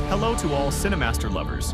Hello to all Cinemaster lovers.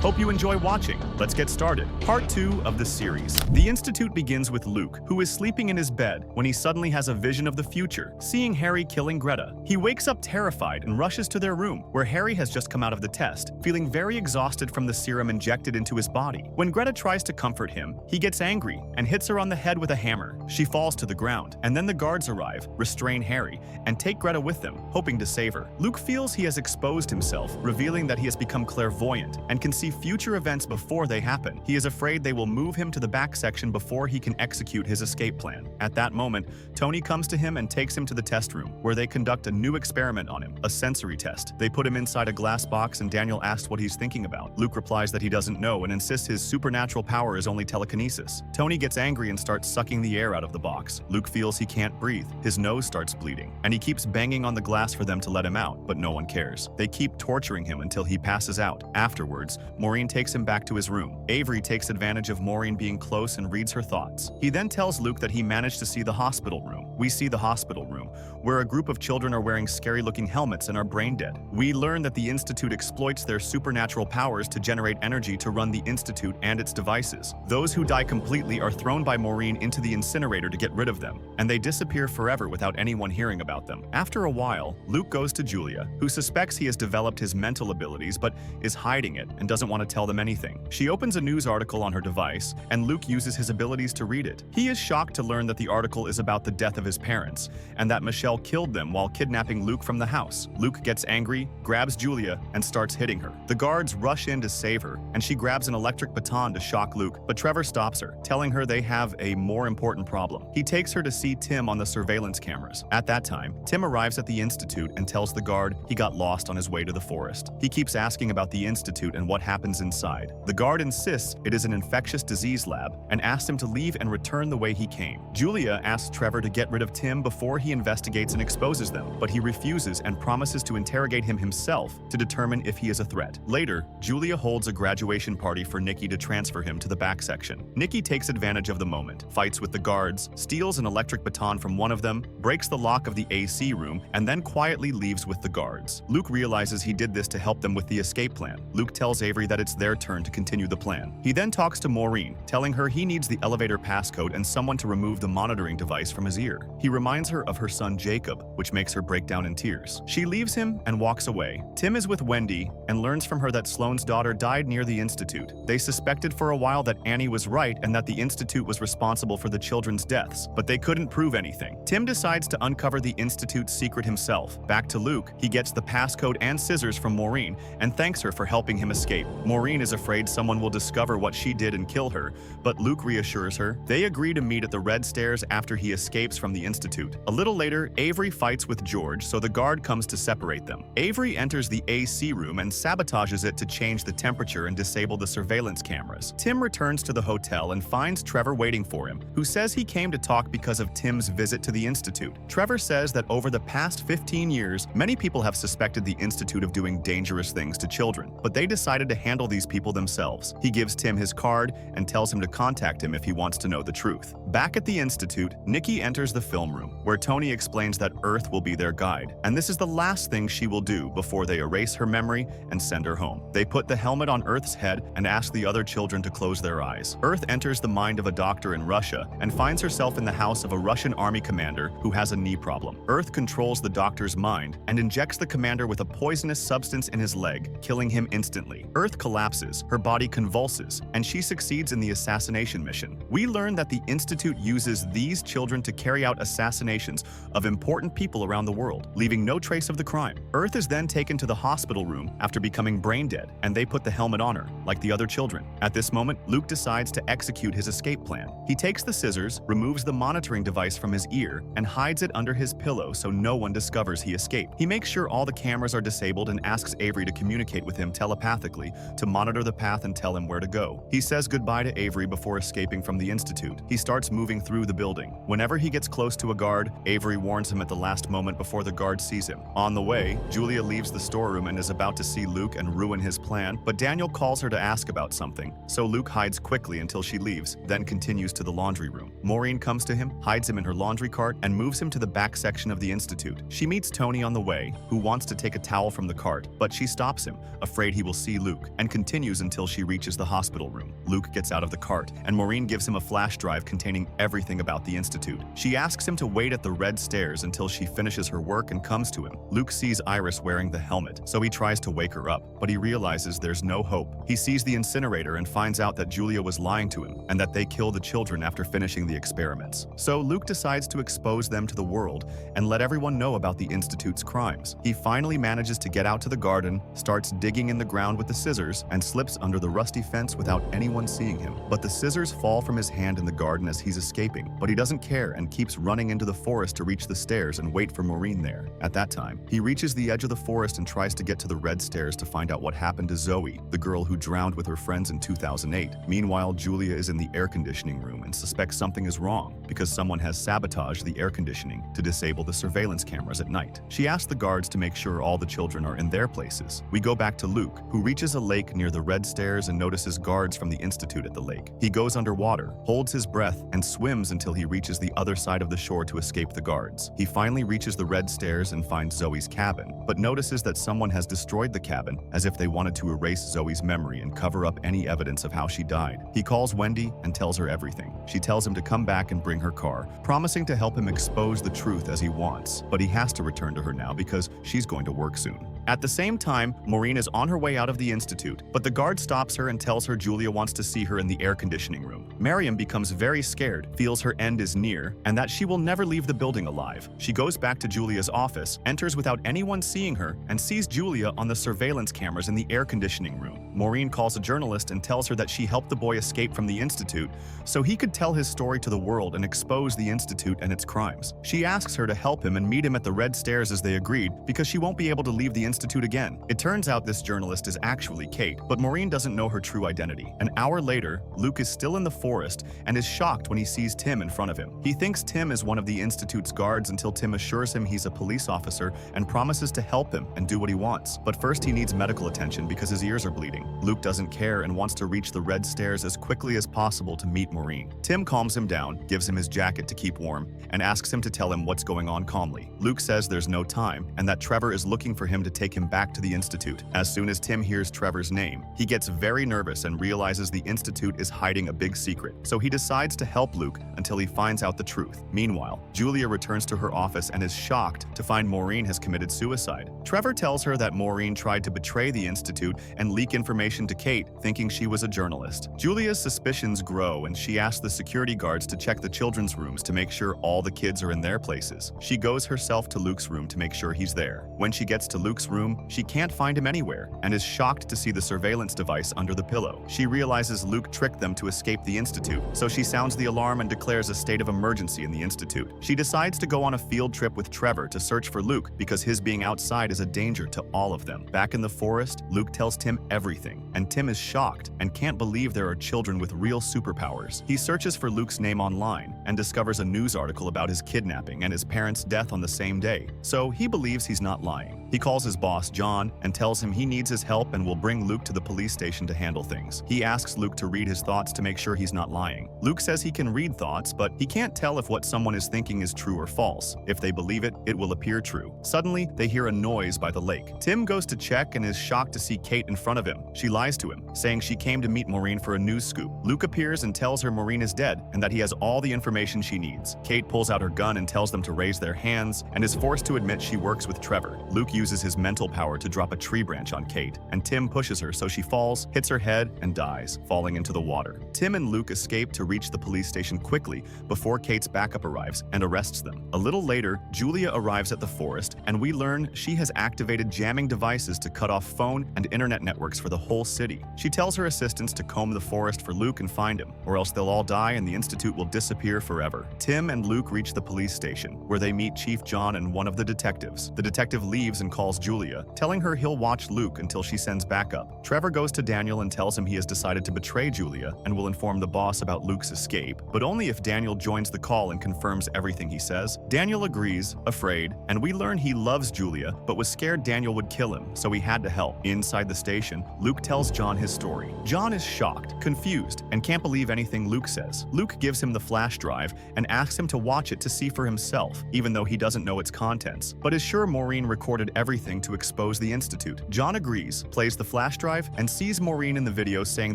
Hope you enjoy watching. Let's get started. Part 2 of the series. The Institute begins with Luke, who is sleeping in his bed when he suddenly has a vision of the future, seeing Harry killing Greta. He wakes up terrified and rushes to their room, where Harry has just come out of the test, feeling very exhausted from the serum injected into his body. When Greta tries to comfort him, he gets angry and hits her on the head with a hammer. She falls to the ground, and then the guards arrive, restrain Harry, and take Greta with them, hoping to save her. Luke feels he has exposed himself, revealing that he has become clairvoyant and can see future events before they happen. He is afraid they will move him to the back section before he can execute his escape plan. At that moment, Tony comes to him and takes him to the test room, where they conduct a new experiment on him, a sensory test. They put him inside a glass box and Daniel asks what he's thinking about. Luke replies that he doesn't know and insists his supernatural power is only telekinesis. Tony gets angry and starts sucking the air out of the box. Luke feels he can't breathe. His nose starts bleeding, and he keeps banging on the glass for them to let him out, but no one cares. They keep torturing him until he passes out. Afterwards, Maureen takes him back to his room. Avery takes advantage of Maureen being close and reads her thoughts. He then tells Luke that he managed to see the hospital room. We see the hospital room, where a group of children are wearing scary-looking helmets and are brain dead. We learn that the Institute exploits their supernatural powers to generate energy to run the Institute and its devices. Those who die completely are thrown by Maureen into the incinerator to get rid of them, and they disappear forever without anyone hearing about them. After a while, Luke goes to Julia, who suspects he has developed his mental abilities but is hiding it and doesn't want to tell them anything. She opens a news article on her device, and Luke uses his abilities to read it. He is shocked to learn that the article is about the death of his parents, and that Michelle killed them while kidnapping Luke from the house. Luke gets angry, grabs Julia, and starts hitting her. The guards rush in to save her, and she grabs an electric baton to shock Luke, but Trevor stops her, telling her they have a more important problem. He takes her to see Tim on the surveillance cameras. At that time, Tim arrives at the Institute and tells the guard he got lost on his way to the forest. He keeps asking about the Institute and what happens inside. The guard insists it is an infectious disease lab and asks him to leave and return the way he came. Julia asks Trevor to get rid of Tim before he investigates and exposes them, but he refuses and promises to interrogate him himself to determine if he is a threat. Later, Julia holds a graduation party for Nikki to transfer him to the back section. Nikki takes advantage of the moment, fights with the guards, steals an electric baton from one of them, breaks the lock of the AC room, and then quietly leaves with the guards. Luke realizes he did this to help them with the escape plan. Luke tells Avery that it's their turn to continue the plan. He then talks to Maureen, telling her he needs the elevator passcode and someone to remove the monitoring device from his ear. He reminds her of her son Jacob, which makes her break down in tears. She leaves him and walks away. Tim is with Wendy and learns from her that Sloane's daughter died near the Institute. They suspected for a while that Annie was right and that the Institute was responsible for the children's deaths, but they couldn't prove anything. Tim decides to uncover the Institute's secret himself. Back to Luke, he gets the passcode and scissors from Maureen and thanks her for helping him escape. Maureen is afraid someone will discover what she did and kill her, but Luke reassures her. They agree to meet at the Red Stairs after he escapes from the Institute. A little later, Avery fights with George, so the guard comes to separate them. Avery enters the AC room and sabotages it to change the temperature and disable the surveillance cameras. Tim returns to the hotel and finds Trevor waiting for him, who says he came to talk because of Tim's visit to the Institute. Trevor says that over the past 15 years, many people have suspected the Institute of doing dangerous things to children, but they decided to handle these people themselves. He gives Tim his card and tells him to contact him if he wants to know the truth. Back at the Institute, Nikki enters the film room, where Tony explains that Earth will be their guide, and this is the last thing she will do before they erase her memory and send her home. They put the helmet on Earth's head and ask the other children to close their eyes. Earth enters the mind of a doctor in Russia and finds herself in the house of a Russian army commander who has a knee problem. Earth controls the doctor's mind and injects the commander with a poisonous substance in his leg, killing him instantly. Earth collapses, her body convulses, and she succeeds in the assassination mission. We learn that the Institute uses these children to carry out assassinations of important people around the world, leaving no trace of the crime. Earth is then taken to the hospital room after becoming brain dead, and they put the helmet on her, like the other children. At this moment, Luke decides to execute his escape plan. He takes the scissors, removes the monitoring device from his ear, and hides it under his pillow so no one discovers he escaped. He makes sure all the cameras are disabled and asks Avery to communicate with him telepathically to monitor the path and tell him where to go. He says goodbye to Avery before escaping from the Institute. He starts moving through the building. Whenever he gets close close to a guard, Avery warns him at the last moment before the guard sees him. On the way, Julia leaves the storeroom and is about to see Luke and ruin his plan, but Daniel calls her to ask about something, so Luke hides quickly until she leaves, then continues to the laundry room. Maureen comes to him, hides him in her laundry cart, and moves him to the back section of the institute. She meets Tony on the way, who wants to take a towel from the cart, but she stops him, afraid he will see Luke, and continues until she reaches the hospital room. Luke gets out of the cart, and Maureen gives him a flash drive containing everything about the institute. She asks him to wait at the red stairs until she finishes her work and comes to him. Luke sees Iris wearing the helmet, so he tries to wake her up, but he realizes there's no hope. He sees the incinerator and finds out that Julia was lying to him, and that they kill the children after finishing the experiments. So Luke decides to expose them to the world and let everyone know about the institute's crimes. He finally manages to get out to the garden, starts digging in the ground with the scissors, and slips under the rusty fence without anyone seeing him. But the scissors fall from his hand in the garden as he's escaping, but he doesn't care and keeps running into the forest to reach the stairs and wait for Maureen there. At that time, he reaches the edge of the forest and tries to get to the red stairs to find out what happened to Zoe, the girl who drowned with her friends in 2008. Meanwhile, Julia is in the air conditioning room and suspects something is wrong because someone has sabotaged the air conditioning to disable the surveillance cameras at night. She asks the guards to make sure all the children are in their places. We go back to Luke, who reaches a lake near the red stairs and notices guards from the institute at the lake. He goes underwater, holds his breath, and swims until he reaches the other side of the shore to escape the guards. He finally reaches the red stairs and finds Zoe's cabin, but notices that someone has destroyed the cabin as if they wanted to erase Zoe's memory and cover up any evidence of how she died. He calls Wendy and tells her everything. She tells him to come back and bring her car, promising to help him expose the truth as he wants, but he has to return to her now because she's going to work soon. At the same time, Maureen is on her way out of the institute, but the guard stops her and tells her Julia wants to see her in the air conditioning room. Miriam becomes very scared, feels her end is near, and that she will never leave the building alive. She goes back to Julia's office, enters without anyone seeing her, and sees Julia on the surveillance cameras in the air conditioning room. Maureen calls a journalist and tells her that she helped the boy escape from the institute so he could tell his story to the world and expose the institute and its crimes. She asks her to help him and meet him at the red stairs as they agreed because she won't be able to leave the institute again. It turns out this journalist is actually Kate, but Maureen doesn't know her true identity. An hour later, Luke is still in the forest and is shocked when he sees Tim in front of him. He thinks Tim is one of the institute's guards until Tim assures him he's a police officer and promises to help him and do what he wants. But first he needs medical attention because his ears are bleeding. Luke doesn't care and wants to reach the red stairs as quickly as possible to meet Maureen. Tim calms him down, gives him his jacket to keep warm, and asks him to tell him what's going on calmly. Luke says there's no time and that Trevor is looking for him to take him back to the institute. As soon as Tim hears Trevor's name, he gets very nervous and realizes the institute is hiding a big secret, so he decides to help Luke until he finds out the truth. Meanwhile, Julia returns to her office and is shocked to find Maureen has committed suicide. Trevor tells her that Maureen tried to betray the institute and leak information to Kate, thinking she was a journalist. Julia's suspicions grow and she asks the security guards to check the children's rooms to make sure all the kids are in their places. She goes herself to Luke's room to make sure he's there. When she gets to Luke's room, she can't find him anywhere and is shocked to see the surveillance device under the pillow. She realizes Luke tricked them to escape the institute, so she sounds the alarm and declares a state of emergency in the institute. She decides to go on a field trip with Trevor to search for Luke because his being outside is a danger to all of them. Back in the forest, Luke tells Tim everything, and Tim is shocked and can't believe there are children with real superpowers. He searches for Luke's name online and discovers a news article about his kidnapping and his parents' death on the same day, so he believes he's not lying. He calls his boss, John, and tells him he needs his help and will bring Luke to the police station to handle things. He asks Luke to read his thoughts to make sure he's not lying. Luke says he can read thoughts, but he can't tell if what someone is thinking is true or false. If they believe it, it will appear true. Suddenly, they hear a noise by the lake. Tim goes to check and is shocked to see Kate in front of him. She lies to him, saying she came to meet Maureen for a news scoop. Luke appears and tells her Maureen is dead and that he has all the information she needs. Kate pulls out her gun and tells them to raise their hands and is forced to admit she works with Trevor. Luke uses his mental power to drop a tree branch on Kate, and Tim pushes her so she falls, hits her head, and dies, falling into the water. Tim and Luke escape to reach the police station quickly before Kate's backup arrives and arrests them. A little later, Julia arrives at the forest, and we learn she has activated jamming devices to cut off phone and internet networks for the whole city. She tells her assistants to comb the forest for Luke and find him, or else they'll all die and the institute will disappear forever. Tim and Luke reach the police station, where they meet Chief John and one of the detectives. The detective leaves and calls Julia Julia, telling her he'll watch Luke until she sends backup. Trevor goes to Daniel and tells him he has decided to betray Julia and will inform the boss about Luke's escape, but only if Daniel joins the call and confirms everything he says. Daniel agrees, afraid, and we learn he loves Julia, but was scared Daniel would kill him, so he had to help. Inside the station, Luke tells John his story. John is shocked, confused, and can't believe anything Luke says. Luke gives him the flash drive and asks him to watch it to see for himself, even though he doesn't know its contents, but is sure Maureen recorded everything to expose the Institute. John agrees, plays the flash drive, and sees Maureen in the video saying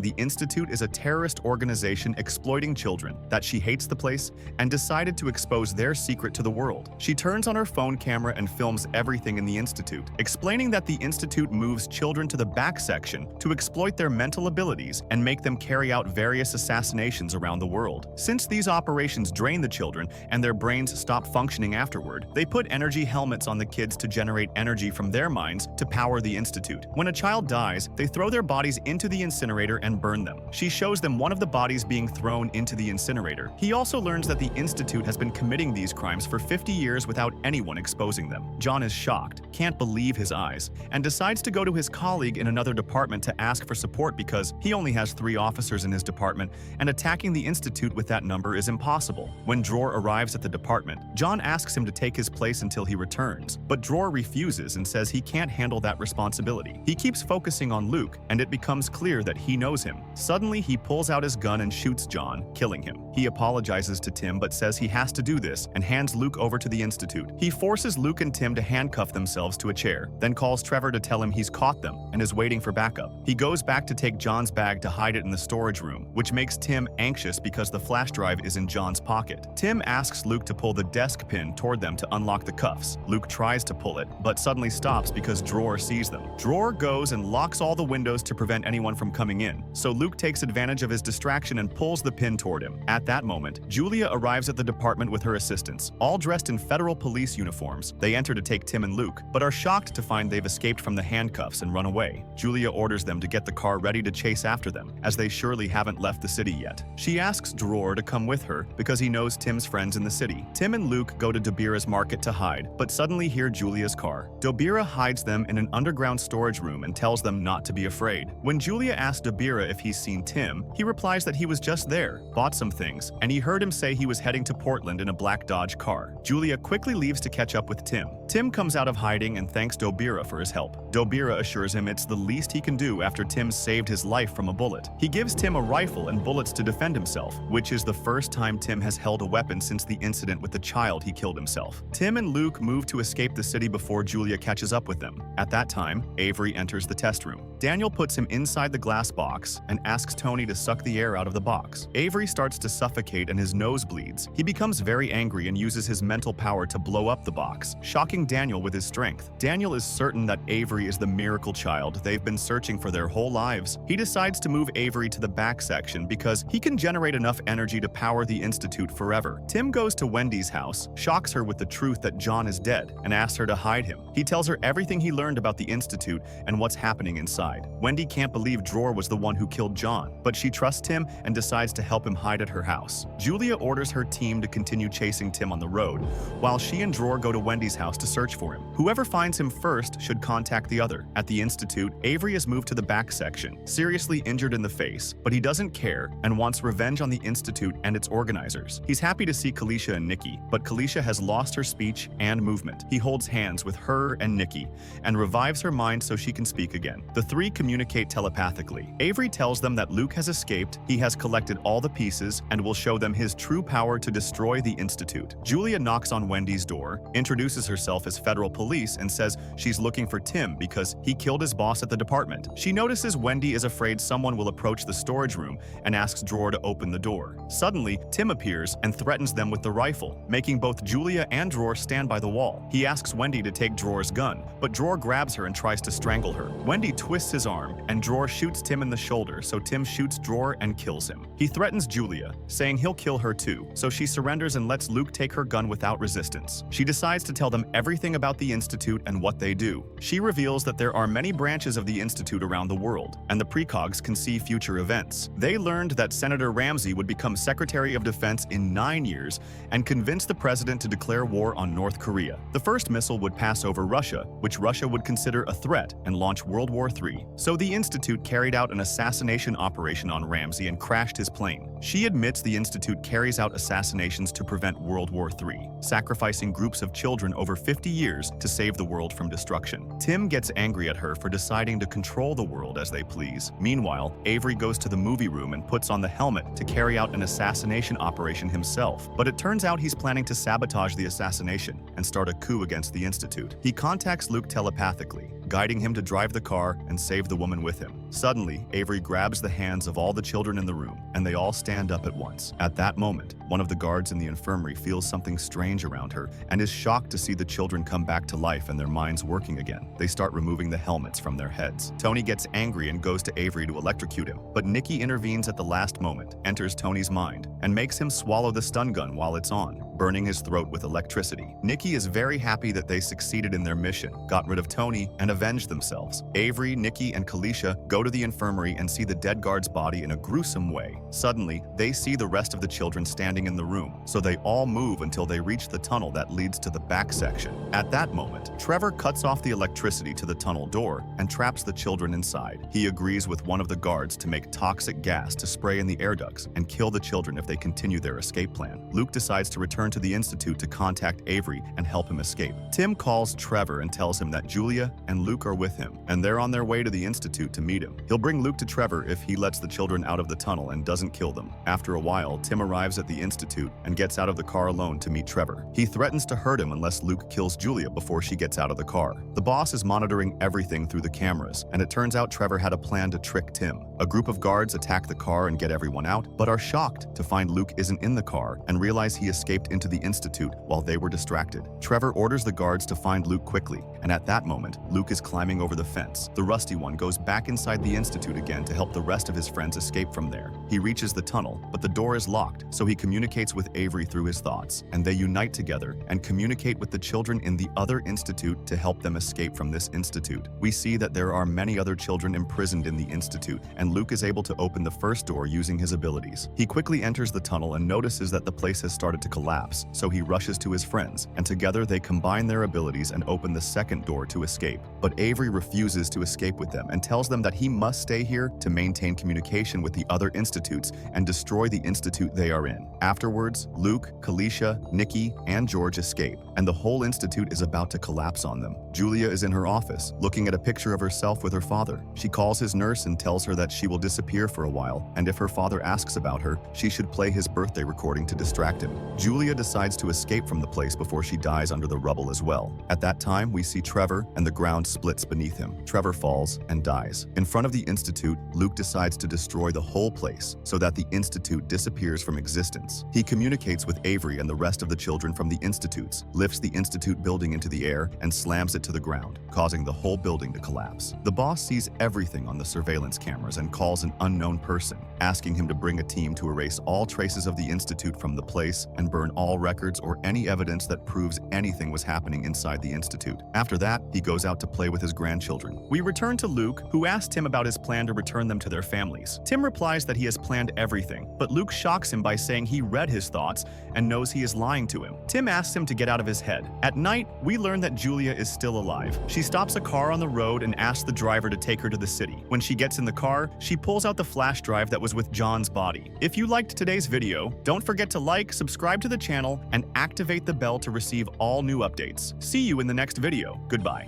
the Institute is a terrorist organization exploiting children, that she hates the place, and decided to expose their secret to the world. She turns on her phone camera and films everything in the Institute, explaining that the Institute moves children to the back section to exploit their mental abilities and make them carry out various assassinations around the world. Since these operations drain the children and their brains stop functioning afterward, they put energy helmets on the kids to generate energy from their minds to power the Institute. When a child dies, they throw their bodies into the incinerator and burn them. She shows them one of the bodies being thrown into the incinerator. He also learns that the Institute has been committing these crimes for 50 years without anyone exposing them. John is shocked, can't believe his eyes, and decides to go to his colleague in another department to ask for support because he only has 3 officers in his department, and attacking the Institute with that number is impossible. When Dror arrives at the department, John asks him to take his place until he returns, but Dror refuses and says he can't handle that responsibility. He keeps focusing on Luke, and it becomes clear that he knows him. Suddenly, he pulls out his gun and shoots John, killing him. He apologizes to Tim but says he has to do this and hands Luke over to the Institute. He forces Luke and Tim to handcuff themselves to a chair, then calls Trevor to tell him he's caught them and is waiting for backup. He goes back to take John's bag to hide it in the storage room, which makes Tim anxious because the flash drive is in John's pocket. Tim asks Luke to pull the desk pin toward them to unlock the cuffs. Luke tries to pull it, but suddenly stops because Dror sees them. Dror goes and locks all the windows to prevent anyone from coming in, so Luke takes advantage of his distraction and pulls the pin toward him. At that moment, Julia arrives at the department with her assistants, all dressed in federal police uniforms. They enter to take Tim and Luke, but are shocked to find they've escaped from the handcuffs and run away. Julia orders them to get the car ready to chase after them, as they surely haven't left the city yet. She asks Dror to come with her because he knows Tim's friends in the city. Tim and Luke go to Dobira's market to hide, but suddenly hear Julia's car. Dobira hides them in an underground storage room and tells them not to be afraid. When Julia asks Dobira if he's seen Tim, he replies that he was just there, bought some things, and he heard him say he was heading to Portland in a black Dodge car. Julia quickly leaves to catch up with Tim. Tim comes out of hiding and thanks Dobira for his help. Dobira assures him it's the least he can do after Tim saved his life from a bullet. He gives Tim a rifle and bullets to defend himself, which is the first time Tim has held a weapon since the incident with the child he killed himself. Tim and Luke move to escape the city before Julia catches up with them. At that time, Avery enters the test room. Daniel puts him inside the glass box and asks Tony to suck the air out of the box. Avery starts to suffocate and his nose bleeds. He becomes very angry and uses his mental power to blow up the box, shocking Daniel with his strength. Daniel is certain that Avery is the miracle child they've been searching for their whole lives. He decides to move Avery to the back section because he can generate enough energy to power the Institute forever. Tim goes to Wendy's house, shocks her with the truth that John is dead, and asks her to hide him. He tells her everything he learned about the Institute and what's happening inside. Wendy can't believe Dror was the one who killed John, but she trusts him and decides to help him hide at her house. Julia orders her team to continue chasing Tim on the road, while she and Dror go to Wendy's house to search for him. Whoever finds him first should contact the other. At the Institute, Avery is moved to the back section, seriously injured in the face, but he doesn't care and wants revenge on the Institute and its organizers. He's happy to see Kalisha and Nikki, but Kalisha has lost her speech and movement. He holds hands with her and Nikki and revives her mind so she can speak again. The three communicate telepathically. Avery tells them that Luke has escaped, he has collected all the pieces, and will show them his true power to destroy the Institute. Julia knocks on Wendy's door, introduces herself as federal police, and says she's looking for Tim because he killed his boss at the department. She notices Wendy is afraid someone will approach the storage room and asks Dror to open the door. Suddenly, Tim appears and threatens them with the rifle, making both Julia and Dror stand by the wall. He asks Wendy to take Dror's gun, but Dror grabs her and tries to strangle her. Wendy twists his arm, and Dror shoots Tim in the shoulder, so Tim shoots Dror and kills him. He threatens Julia, saying he'll kill her too, so she surrenders and lets Luke take her gun without resistance. She decides to tell them everything about the Institute and what they do. She reveals that there are many branches of the Institute around the world, and the precogs can see future events. They learned that Senator Ramsey would become Secretary of Defense in 9 years and convince the president to declare war on North Korea. The first missile would pass over Russia, which Russia would consider a threat and launch World War III. So the Institute carried out an assassination operation on Ramsey and crashed his plane. She admits the Institute carries out assassinations to prevent World War III, sacrificing groups of children over 50 years to save the world from destruction. Tim gets angry at her for deciding to control the world as they please. Meanwhile, Avery goes to the movie room and puts on the helmet to carry out an assassination operation himself. But it turns out he's planning to sabotage the assassination and start a coup against the Institute. He contacts Luke telepathically, guiding him to drive the car and save the woman with him. Suddenly, Avery grabs the hands of all the children in the room, and they all stand up at once. At that moment, one of the guards in the infirmary feels something strange around her and is shocked to see the children come back to life and their minds working again. They start removing the helmets from their heads. Tony gets angry and goes to Avery to electrocute him, but Nikki intervenes at the last moment, enters Tony's mind, and makes him swallow the stun gun while it's on, burning his throat with electricity. Nikki is very happy that they succeeded in their mission, got rid of Tony, and avenged themselves. Avery, Nikki, and Kalisha go to the infirmary and see the dead guard's body in a gruesome way. Suddenly, they see the rest of the children standing in the room, so they all move until they reach the tunnel that leads to the back section. At that moment, Trevor cuts off the electricity to the tunnel door and traps the children inside. He agrees with one of the guards to make toxic gas to spray in the air ducts and kill the children if they continue their escape plan. Luke decides to return to the Institute to contact Avery and help him escape. Tim calls Trevor and tells him that Julia and Luke are with him, and they're on their way to the Institute to meet him. He'll bring Luke to Trevor if he lets the children out of the tunnel and doesn't kill them. After a while, Tim arrives at the Institute and gets out of the car alone to meet Trevor. He threatens to hurt him unless Luke kills Julia before she gets out of the car. The boss is monitoring everything through the cameras, and it turns out Trevor had a plan to trick Tim. A group of guards attack the car and get everyone out, but are shocked to find Luke isn't in the car and realize he escaped into the Institute while they were distracted. Trevor orders the guards to find Luke quickly, and at that moment, Luke is climbing over the fence. The rusty one goes back inside the Institute again to help the rest of his friends escape from there. He reaches the tunnel, but the door is locked, so he communicates with Avery through his thoughts, and they unite together and communicate with the children in the other Institute to help them escape from this Institute. We see that there are many other children imprisoned in the Institute, and Luke is able to open the first door using his abilities. He quickly enters the tunnel and notices that the place has started to collapse, so he rushes to his friends, and together they combine their abilities and open the second door to escape. But Avery refuses to escape with them and tells them that he must stay here to maintain communication with the other Institutes and destroy the Institute they are in. Afterwards, Luke, Kalisha, Nikki, and George escape, and the whole Institute is about to collapse on them. Julia is in her office, looking at a picture of herself with her father. She calls his nurse and tells her that she will disappear for a while, and if her father asks about her, she should play his birthday recording to distract him. Julia decides to escape from the place before she dies under the rubble as well. At that time, we see Trevor, and the ground splits beneath him. Trevor falls and dies. In front of the Institute, Luke decides to destroy the whole place so that the Institute disappears from existence. He communicates with Avery and the rest of the children from the Institutes, lifts the Institute building into the air, and slams it to the ground, causing the whole building to collapse. The boss sees everything on the surveillance cameras and calls an unknown person, asking him to bring a team to erase all traces of the Institute from the place and burn all records or any evidence that proves anything was happening inside the Institute. After that, he goes out to play with his grandchildren. We return to Luke, who asks Tim about his plan to return them to their families. Tim replies that he has planned everything, but Luke shocks him by saying he read his thoughts and knows he is lying to him. Tim asks him to get out of his head. At night, we learn that Julia is still alive. She stops a car on the road and asks the driver to take her to the city. When she gets in the car, she pulls out the flash drive that was with John's body. If you liked today's video, don't forget to like, subscribe to the channel, and activate the bell to receive all new updates. See you in the next video. Goodbye.